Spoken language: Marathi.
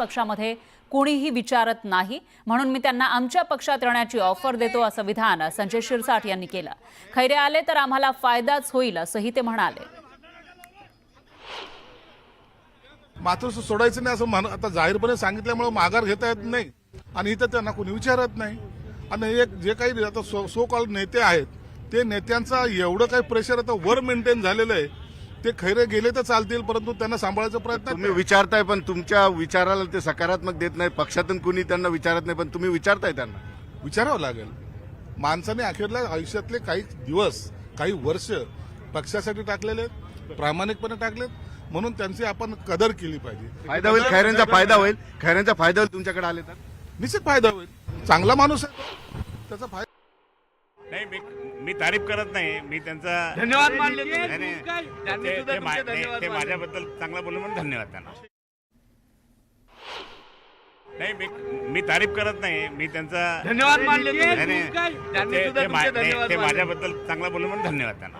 पक्षामध्ये कोणीही विचारत नाही, म्हणून मी त्यांना आमच्या पक्षात येण्याची ऑफर देतो, असं विधान संजय शिरसाट यांनी केलं. खैरे आले तर आम्हाला फायदाच होईल, असंही ते म्हणाले. मातृत्व सोडायचं नाही असं आता जाहीरपणे सांगितल्यामुळे माघार घेता येत नाही आणि इथं त्यांना कोणी विचारत नाही. आणि एक जे काही आता सो कॉल नेते आहेत ते नेत्यांचा एवढं काही प्रेशर आता वर मेंटेन झालेलं आहे. ते खैरे गेले तर चालतील, परंतु त्यांना सांभाळायचा प्रयत्न तुम्ही विचारताय पण तुमच्या विचाराला ते सकारात्मक देत नाही. पक्षातून कुणी त्यांना विचारत नाही, पण तुम्ही विचारताय त्यांना. विचारावं लागेल. माणसाने अखेरला आयुष्यातले काही दिवस काही वर्ष पक्षासाठी टाकलेले आहेत, प्रामाणिकपणे टाकलेत, म्हणून त्यांची आपण कदर केली पाहिजे. फायदा होईल, खैरेंचा फायदा होईल, खैरेंचा फायदा होईल तुमच्याकडे आले तर निश्चित फायदा होईल. चांगला माणूस आहे, त्याचा फायदा नाही. मी तारीफ करत नाही, मी त्यांचा धन्यवाद मानले. ते माझ्याबद्दल चांगला बोलले म्हणून धन्यवाद त्यांना. नाही, मी तारीफ करत नाही, मी त्यांचा धन्यवाद मानले. ते माझ्याबद्दल चांगला बोलले म्हणून धन्यवाद त्यांना.